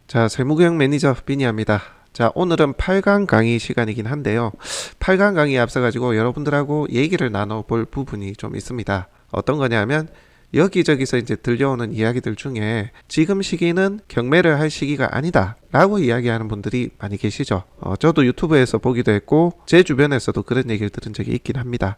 자, 세무경 매니저 빈이합니다. 자, 오늘은 8강 강의 시간이긴 한데요. 8강 강의에 앞서가지고 여러분들하고 얘기를 나눠볼 부분이 좀 있습니다. 어떤 거냐면 여기저기서 이제 들려오는 이야기들 중에 지금 시기는 경매를 할 시기가 아니다 라고 이야기하는 분들이 많이 계시죠. 저도 유튜브에서 보기도 했고 제 주변에서도 그런 얘기를 들은 적이 있긴 합니다.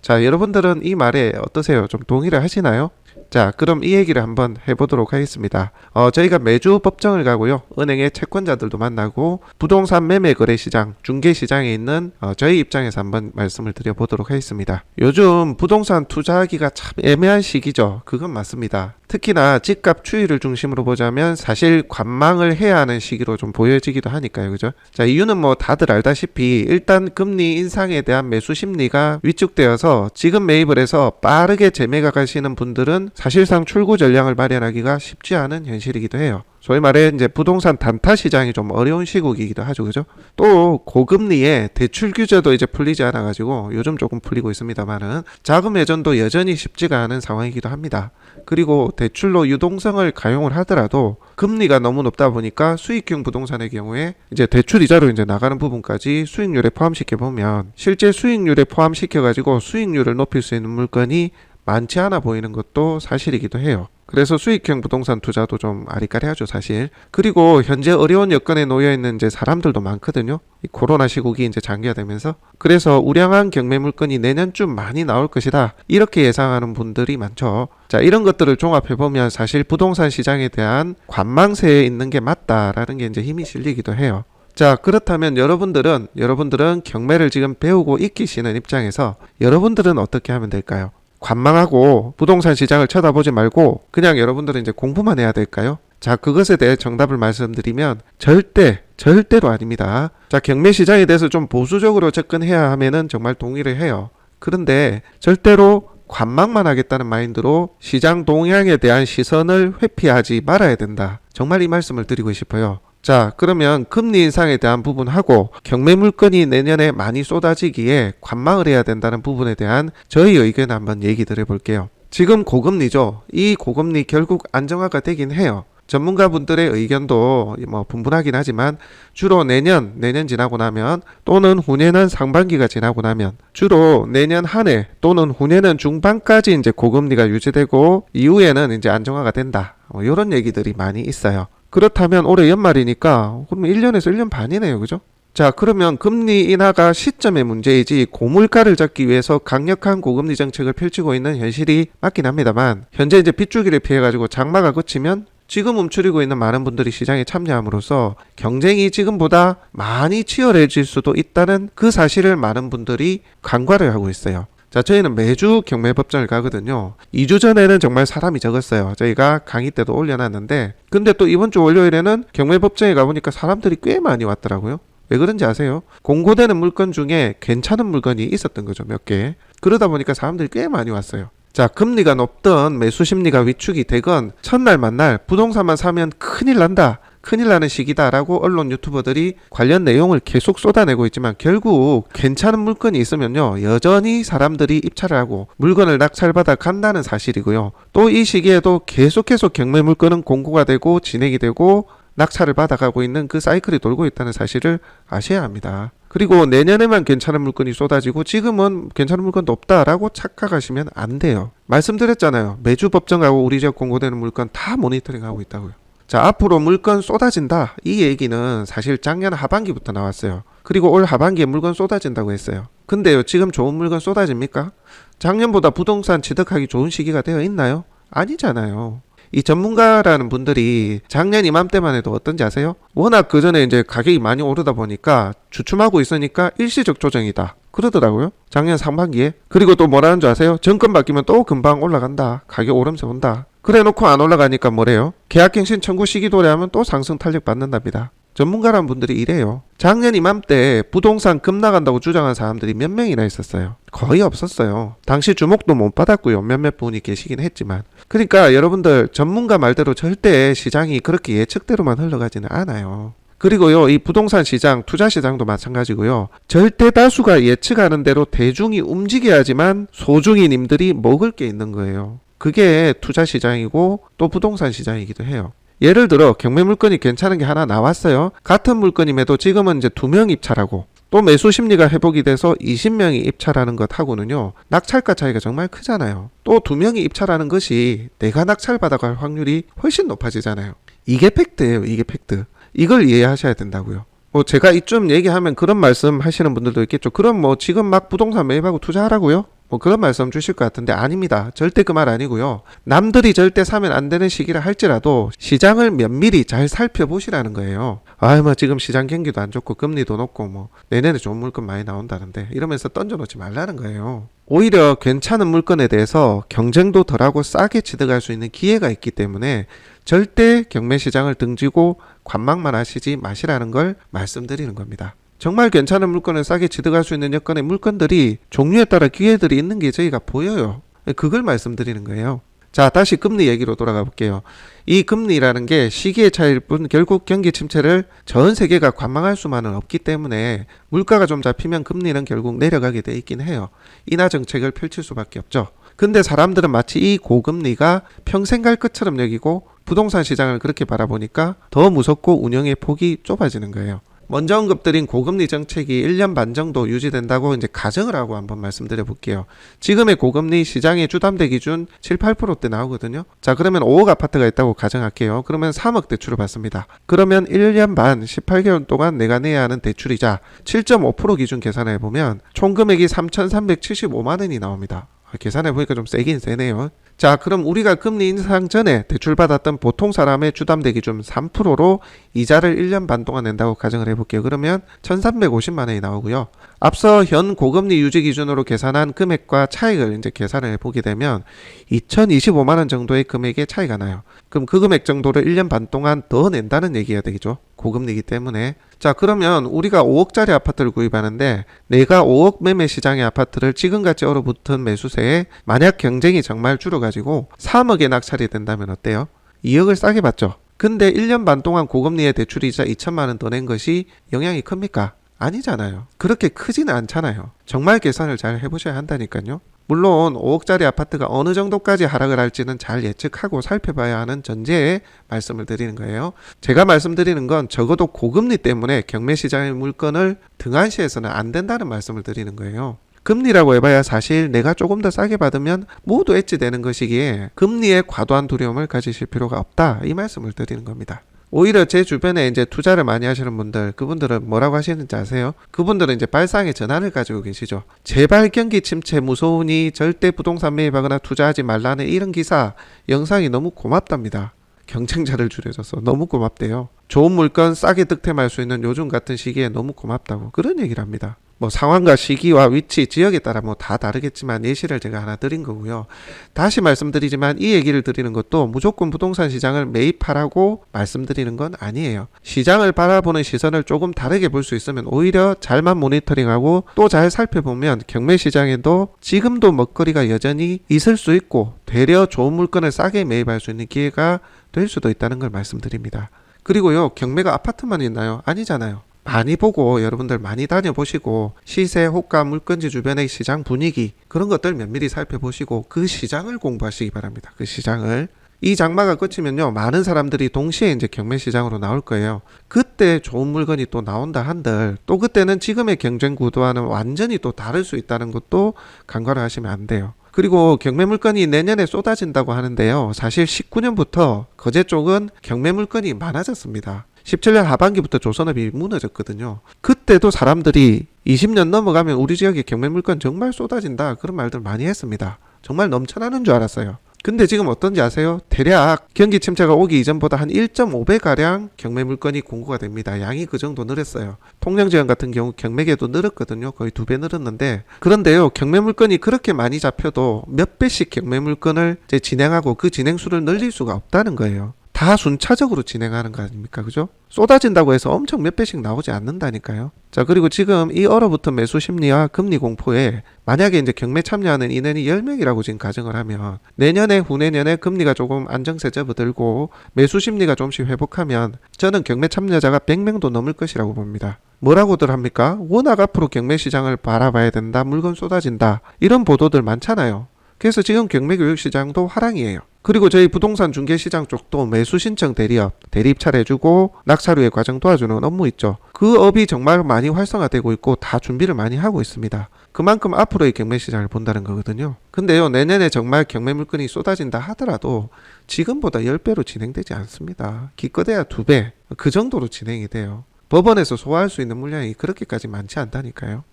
자, 여러분들은 이 말에 어떠세요? 좀 동의를 하시나요? 자, 그럼 이 얘기를 한번 해보도록 하겠습니다. 저희가 매주 법정을 가고요. 은행의 채권자들도 만나고 부동산 매매 거래 시장, 중개 시장에 있는 저희 입장에서 한번 말씀을 드려보도록 하겠습니다. 요즘 부동산 투자하기가 참 애매한 시기죠. 그건 맞습니다. 특히나 집값 추이를 중심으로 보자면 사실 관망을 해야 하는 시기로 좀 보여지기도 하니까요. 그죠? 자, 이유는 뭐 다들 알다시피 일단 금리 인상에 대한 매수 심리가 위축되어서 지금 매입을 해서 빠르게 재매가 가시는 분들은 사실상 출구 전략을 마련하기가 쉽지 않은 현실이기도 해요. 소위 말해 이제 부동산 단타 시장이 좀 어려운 시국이기도 하죠. 그죠? 또 고금리에 대출 규제도 이제 풀리지 않아 가지고 요즘 조금 풀리고 있습니다만은 자금 회전도 여전히 쉽지가 않은 상황이기도 합니다. 그리고 대출로 유동성을 가용을 하더라도 금리가 너무 높다 보니까 수익형 부동산의 경우에 이제 대출 이자로 이제 나가는 부분까지 수익률에 포함시켜 보면 실제 수익률에 포함시켜 가지고 수익률을 높일 수 있는 물건이 많지 않아 보이는 것도 사실이기도 해요. 그래서 수익형 부동산 투자도 좀 아리까리하죠, 사실. 그리고 현재 어려운 여건에 놓여 있는 이제 사람들도 많거든요. 이 코로나 시국이 이제 장기화되면서. 그래서 우량한 경매 물건이 내년쯤 많이 나올 것이다. 이렇게 예상하는 분들이 많죠. 자, 이런 것들을 종합해 보면 사실 부동산 시장에 대한 관망세에 있는 게 맞다라는 게 이제 힘이 실리기도 해요. 자, 그렇다면 여러분들은 경매를 지금 배우고 익히시는 입장에서 여러분들은 어떻게 하면 될까요? 관망하고 부동산 시장을 쳐다보지 말고 그냥 여러분들은 이제 공부만 해야 될까요? 자, 그것에 대해 정답을 말씀드리면 절대로 아닙니다. 자, 경매 시장에 대해서 좀 보수적으로 접근해야 하면은 정말 동의를 해요. 그런데 절대로 관망만 하겠다는 마인드로 시장 동향에 대한 시선을 회피하지 말아야 된다. 정말 이 말씀을 드리고 싶어요. 자, 그러면 금리 인상에 대한 부분하고 경매 물건이 내년에 많이 쏟아지기에 관망을 해야 된다는 부분에 대한 저희 의견 한번 얘기 드려볼게요. 지금 고금리죠. 이 고금리 결국 안정화가 되긴 해요. 전문가분들의 의견도 뭐 분분하긴 하지만 주로 내년 지나고 나면 또는 후년은 상반기가 지나고 나면 주로 내년 한 해 또는 후년은 중반까지 이제 고금리가 유지되고 이후에는 이제 안정화가 된다. 이런 얘기들이 많이 있어요. 그렇다면 올해 연말이니까 그러면 1년에서 1년 반이네요. 그죠? 자, 그러면 금리 인하가 시점의 문제이지 고물가를 잡기 위해서 강력한 고금리 정책을 펼치고 있는 현실이 맞긴 합니다만 현재 이제 빗줄기를 피해가지고 장마가 그치면 지금 움츠리고 있는 많은 분들이 시장에 참여함으로써 경쟁이 지금보다 많이 치열해질 수도 있다는 그 사실을 많은 분들이 간과를 하고 있어요. 자, 저희는 매주 경매법정을 가거든요. 2주 전에는 정말 사람이 적었어요. 저희가 강의 때도 올려놨는데 근데 또 이번 주 월요일에는 경매법정에 가보니까 사람들이 꽤 많이 왔더라고요. 왜 그런지 아세요? 공고되는 물건 중에 괜찮은 물건이 있었던 거죠. 몇 개. 그러다 보니까 사람들이 꽤 많이 왔어요. 자, 금리가 높던 매수 심리가 위축이 되건 첫날 만날 부동산만 사면 큰일 난다. 큰일 나는 시기다라고 언론 유튜버들이 관련 내용을 계속 쏟아내고 있지만 결국 괜찮은 물건이 있으면요 여전히 사람들이 입찰을 하고 물건을 낙찰받아 간다는 사실이고요. 또 이 시기에도 계속해서 경매 물건은 공고가 되고 진행이 되고 낙찰을 받아가고 있는 그 사이클이 돌고 있다는 사실을 아셔야 합니다. 그리고 내년에만 괜찮은 물건이 쏟아지고 지금은 괜찮은 물건도 없다라고 착각하시면 안 돼요. 말씀드렸잖아요. 매주 법정 가고 우리 지역 공고되는 물건 다 모니터링하고 있다고요. 자, 앞으로 물건 쏟아진다. 이 얘기는 사실 작년 하반기부터 나왔어요. 그리고 올 하반기에 물건 쏟아진다고 했어요. 근데요, 지금 좋은 물건 쏟아집니까? 작년보다 부동산 취득하기 좋은 시기가 되어 있나요? 아니잖아요. 이 전문가라는 분들이 작년 이맘때만 해도 어떤지 아세요? 워낙 그 전에 이제 가격이 많이 오르다 보니까 주춤하고 있으니까 일시적 조정이다. 그러더라고요. 작년 상반기에. 그리고 또 뭐라는 줄 아세요? 정권 바뀌면 또 금방 올라간다. 가격 오름세 온다. 그래 놓고 안 올라가니까 뭐래요? 계약갱신 청구 시기 도래하면 또 상승 탄력 받는답니다. 전문가라는 분들이 이래요. 작년 이맘때 부동산 급 나간다고 주장한 사람들이 몇 명이나 있었어요. 거의 없었어요. 당시 주목도 못 받았고요. 몇몇 분이 계시긴 했지만. 그러니까 여러분들 전문가 말대로 절대 시장이 그렇게 예측대로만 흘러가지는 않아요. 그리고요, 이 부동산 시장, 투자 시장도 마찬가지고요. 절대 다수가 예측하는 대로 대중이 움직여야지만 소중이님들이 먹을 게 있는 거예요. 그게 투자 시장이고 또 부동산 시장이기도 해요. 예를 들어 경매 물건이 괜찮은 게 하나 나왔어요. 같은 물건임에도 지금은 이제 2명 입찰하고 또 매수 심리가 회복이 돼서 20명이 입찰하는 것하고는요, 낙찰가 차이가 정말 크잖아요. 또 2명이 입찰하는 것이 내가 낙찰받아갈 확률이 훨씬 높아지잖아요. 이게 팩트예요. 이게 팩트. 이걸 이해하셔야 된다고요. 뭐 제가 이쯤 얘기하면 그런 말씀 하시는 분들도 있겠죠. 그럼 뭐 지금 막 부동산 매입하고 투자하라고요? 뭐 그런 말씀 주실 것 같은데 아닙니다. 절대 그 말 아니고요. 남들이 절대 사면 안 되는 시기라 할지라도 시장을 면밀히 잘 살펴보시라는 거예요. 뭐 지금 시장 경기도 안 좋고 금리도 높고 뭐 내년에 좋은 물건 많이 나온다는데 이러면서 던져놓지 말라는 거예요. 오히려 괜찮은 물건에 대해서 경쟁도 덜하고 싸게 취득할 수 있는 기회가 있기 때문에 절대 경매 시장을 등지고 관망만 하시지 마시라는 걸 말씀드리는 겁니다. 정말 괜찮은 물건을 싸게 취득할 수 있는 여건의 물건들이 종류에 따라 기회들이 있는 게 저희가 보여요. 그걸 말씀드리는 거예요. 자, 다시 금리 얘기로 돌아가 볼게요. 이 금리라는 게 시기의 차이일 뿐 결국 경기 침체를 전 세계가 관망할 수만은 없기 때문에 물가가 좀 잡히면 금리는 결국 내려가게 돼 있긴 해요. 인하 정책을 펼칠 수밖에 없죠. 근데 사람들은 마치 이 고금리가 평생 갈 것처럼 여기고 부동산 시장을 그렇게 바라보니까 더 무섭고 운영의 폭이 좁아지는 거예요. 먼저 언급드린 고금리 정책이 1년 반 정도 유지된다고 이제 가정을 하고 한번 말씀드려 볼게요. 지금의 고금리 시장의 주담대 기준 7, 8%대 나오거든요. 자, 그러면 5억 아파트가 있다고 가정할게요. 그러면 3억 대출을 받습니다. 그러면 1년 반 18개월 동안 내가 내야 하는 대출이자 7.5% 기준 계산해 보면 총 금액이 3,375만 원이 나옵니다. 계산해 보니까 좀 세긴 세네요. 자, 그럼 우리가 금리 인상 전에 대출받았던 보통 사람의 주담대 기준 3%로 이자를 1년 반 동안 낸다고 가정을 해볼게요. 그러면 1,350만 원이 나오고요. 앞서 현 고금리 유지 기준으로 계산한 금액과 차익을 이제 계산을 해보게 되면 2,025만 원 정도의 금액의 차이가 나요. 그럼 그 금액 정도를 1년 반 동안 더 낸다는 얘기가 되겠죠. 고금리이기 때문에. 자, 그러면 우리가 5억짜리 아파트를 구입하는데 내가 5억 매매 시장의 아파트를 지금같이 얼어붙은 매수세에 만약 경쟁이 정말 줄어가지고 3억에 낙찰이 된다면 어때요? 2억을 싸게 받죠. 근데 1년 반 동안 고금리의 대출이자 2천만 원 더 낸 것이 영향이 큽니까? 아니잖아요. 그렇게 크지는 않잖아요. 정말 계산을 잘 해보셔야 한다니까요. 물론 5억짜리 아파트가 어느 정도까지 하락을 할지는 잘 예측하고 살펴봐야 하는 전제에 말씀을 드리는 거예요. 제가 말씀드리는 건 적어도 고금리 때문에 경매 시장의 물건을 등한시해서는 안 된다는 말씀을 드리는 거예요. 금리라고 해봐야 사실 내가 조금 더 싸게 받으면 모두 엣지되는 것이기에 금리에 과도한 두려움을 가지실 필요가 없다, 이 말씀을 드리는 겁니다. 오히려 제 주변에 이제 투자를 많이 하시는 분들, 그분들은 뭐라고 하시는지 아세요? 그분들은 이제 발상의 전환을 가지고 계시죠. 제발 경기 침체 무서우니 절대 부동산 매입하거나 투자하지 말라는 이런 기사, 영상이 너무 고맙답니다. 경쟁자를 줄여줘서 너무 고맙대요. 좋은 물건 싸게 득템할 수 있는 요즘 같은 시기에 너무 고맙다고 그런 얘기를 합니다. 뭐 상황과 시기와 위치, 지역에 따라 뭐 다 다르겠지만 예시를 제가 하나 드린 거고요. 다시 말씀드리지만 이 얘기를 드리는 것도 무조건 부동산 시장을 매입하라고 말씀드리는 건 아니에요. 시장을 바라보는 시선을 조금 다르게 볼 수 있으면 오히려 잘만 모니터링하고 또 잘 살펴보면 경매 시장에도 지금도 먹거리가 여전히 있을 수 있고 되려 좋은 물건을 싸게 매입할 수 있는 기회가 될 수도 있다는 걸 말씀드립니다. 그리고요, 경매가 아파트만 있나요? 아니잖아요. 많이 보고 여러분들 많이 다녀보시고 시세, 호가, 물건지 주변의 시장 분위기 그런 것들 면밀히 살펴보시고 그 시장을 공부하시기 바랍니다. 그 시장을. 이 장마가 끝이면요, 많은 사람들이 동시에 이제 경매 시장으로 나올 거예요. 그때 좋은 물건이 또 나온다 한들 또 그때는 지금의 경쟁 구도와는 완전히 또 다를 수 있다는 것도 간과를 하시면 안 돼요. 그리고 경매 물건이 내년에 쏟아진다고 하는데요, 사실 19년부터 거제 쪽은 경매 물건이 많아졌습니다. 17년 하반기부터 조선업이 무너졌거든요. 그때도 사람들이 20년 넘어가면 우리 지역에 경매 물건 정말 쏟아진다, 그런 말들 많이 했습니다. 정말 넘쳐나는 줄 알았어요. 근데 지금 어떤지 아세요? 대략 경기 침체가 오기 이전보다 한 1.5배가량 경매 물건이 공고가 됩니다. 양이 그 정도 늘었어요. 통영지원 같은 경우 경매계도 늘었거든요. 거의 2배 늘었는데, 그런데요, 경매 물건이 그렇게 많이 잡혀도 몇 배씩 경매 물건을 이제 진행하고 그 진행수를 늘릴 수가 없다는 거예요. 다 순차적으로 진행하는 거 아닙니까? 그죠? 쏟아진다고 해서 엄청 몇 배씩 나오지 않는다니까요. 자, 그리고 지금 이 얼어붙은 매수 심리와 금리 공포에 만약에 이제 경매 참여하는 인원이 10명이라고 지금 가정을 하면 내년에 후내년에 금리가 조금 안정세 접어들고 매수 심리가 조금씩 회복하면 저는 경매 참여자가 100명도 넘을 것이라고 봅니다. 뭐라고들 합니까? 워낙 앞으로 경매 시장을 바라봐야 된다, 물건 쏟아진다, 이런 보도들 많잖아요. 그래서 지금 경매교육시장도 화랑이에요. 그리고 저희 부동산 중개시장 쪽도 매수 신청 대리업, 대리입찰해주고 낙찰후의 과정 도와주는 업무 있죠. 그 업이 정말 많이 활성화되고 있고 다 준비를 많이 하고 있습니다. 그만큼 앞으로의 경매시장을 본다는 거거든요. 근데요, 내년에 정말 경매 물건이 쏟아진다 하더라도 지금보다 10배로 진행되지 않습니다. 기껏해야 2배, 그 정도로 진행이 돼요. 법원에서 소화할 수 있는 물량이 그렇게까지 많지 않다니까요.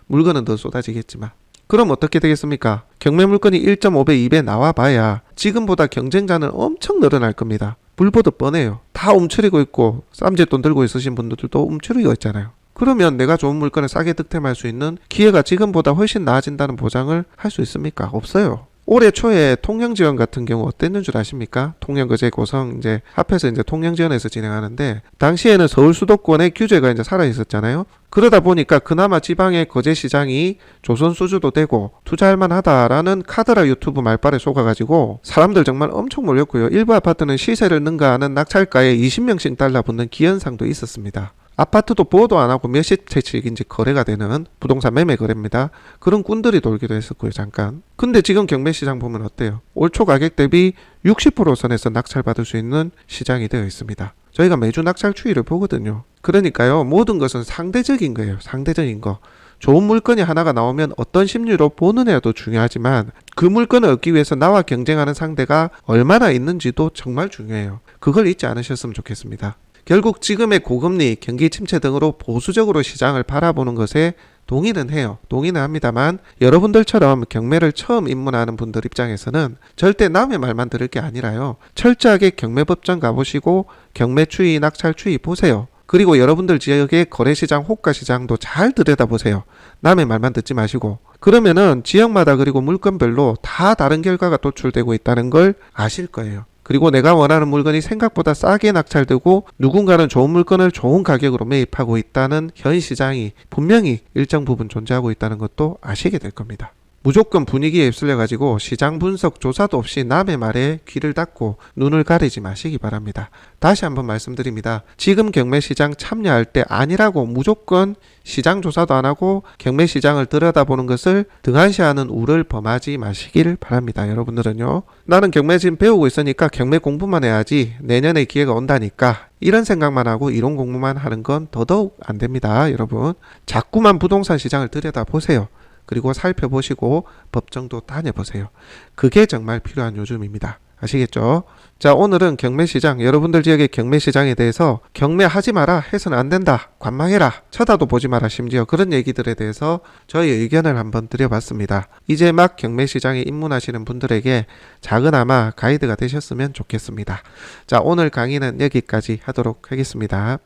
물건은 더 쏟아지겠지만. 그럼 어떻게 되겠습니까? 경매 물건이 1.5배, 2배 나와봐야 지금보다 경쟁자는 엄청 늘어날 겁니다. 불보듯 뻔해요. 다 움츠리고 있고 쌈짓돈 들고 있으신 분들도 움츠리고 있잖아요. 그러면 내가 좋은 물건을 싸게 득템할 수 있는 기회가 지금보다 훨씬 나아진다는 보장을 할 수 있습니까? 없어요. 올해 초에 통영지원 같은 경우 어땠는 줄 아십니까? 통영거제 고성 이제 합해서 이제 통영지원에서 진행하는데 당시에는 서울 수도권의 규제가 이제 살아 있었잖아요. 그러다 보니까 그나마 지방의 거제 시장이 조선 수주도 되고 투자할 만하다라는 카드라 유튜브 말빨에 속아가지고 사람들 정말 엄청 몰렸고요. 일부 아파트는 시세를 능가하는 낙찰가에 20명씩 달라붙는 기현상도 있었습니다. 아파트도 보도 안 하고 몇십 채씩인지 거래가 되는 부동산 매매 거래입니다. 그런 꾼들이 돌기도 했었고요, 잠깐. 근데 지금 경매시장 보면 어때요? 올 초 가격 대비 60% 선에서 낙찰받을 수 있는 시장이 되어 있습니다. 저희가 매주 낙찰 추이를 보거든요. 그러니까요, 모든 것은 상대적인 거예요. 상대적인 거. 좋은 물건이 하나가 나오면 어떤 심리로 보느냐도 중요하지만 그 물건을 얻기 위해서 나와 경쟁하는 상대가 얼마나 있는지도 정말 중요해요. 그걸 잊지 않으셨으면 좋겠습니다. 결국 지금의 고금리, 경기 침체 등으로 보수적으로 시장을 바라보는 것에 동의는 해요. 동의는 합니다만 여러분들처럼 경매를 처음 입문하는 분들 입장에서는 절대 남의 말만 들을 게 아니라요. 철저하게 경매법정 가보시고 경매 추이, 낙찰 추이 보세요. 그리고 여러분들 지역의 거래시장, 호가시장도 잘 들여다보세요. 남의 말만 듣지 마시고. 그러면은 지역마다 그리고 물건별로 다 다른 결과가 도출되고 있다는 걸 아실 거예요. 그리고 내가 원하는 물건이 생각보다 싸게 낙찰되고 누군가는 좋은 물건을 좋은 가격으로 매입하고 있다는 현 시장이 분명히 일정 부분 존재하고 있다는 것도 아시게 될 겁니다. 무조건 분위기에 휩쓸려가지고 시장 분석 조사도 없이 남의 말에 귀를 닫고 눈을 가리지 마시기 바랍니다. 다시 한번 말씀드립니다. 지금 경매시장 참여할 때 아니라고 무조건 시장 조사도 안 하고 경매시장을 들여다보는 것을 등한시하는 우를 범하지 마시길 바랍니다. 여러분들은요. 나는 경매 지금 배우고 있으니까 경매 공부만 해야지 내년에 기회가 온다니까 이런 생각만 하고 이론 공부만 하는 건 더더욱 안 됩니다. 여러분. 자꾸만 부동산 시장을 들여다보세요. 그리고 살펴보시고 법정도 다녀보세요. 그게 정말 필요한 요즘입니다. 아시겠죠? 자, 오늘은 경매시장, 여러분들 지역의 경매시장에 대해서 경매하지 마라, 해서는 안 된다, 관망해라, 쳐다도 보지 마라, 심지어 그런 얘기들에 대해서 저희 의견을 한번 드려봤습니다. 이제 막 경매시장에 입문하시는 분들에게 작은아마 가이드가 되셨으면 좋겠습니다. 자, 오늘 강의는 여기까지 하도록 하겠습니다.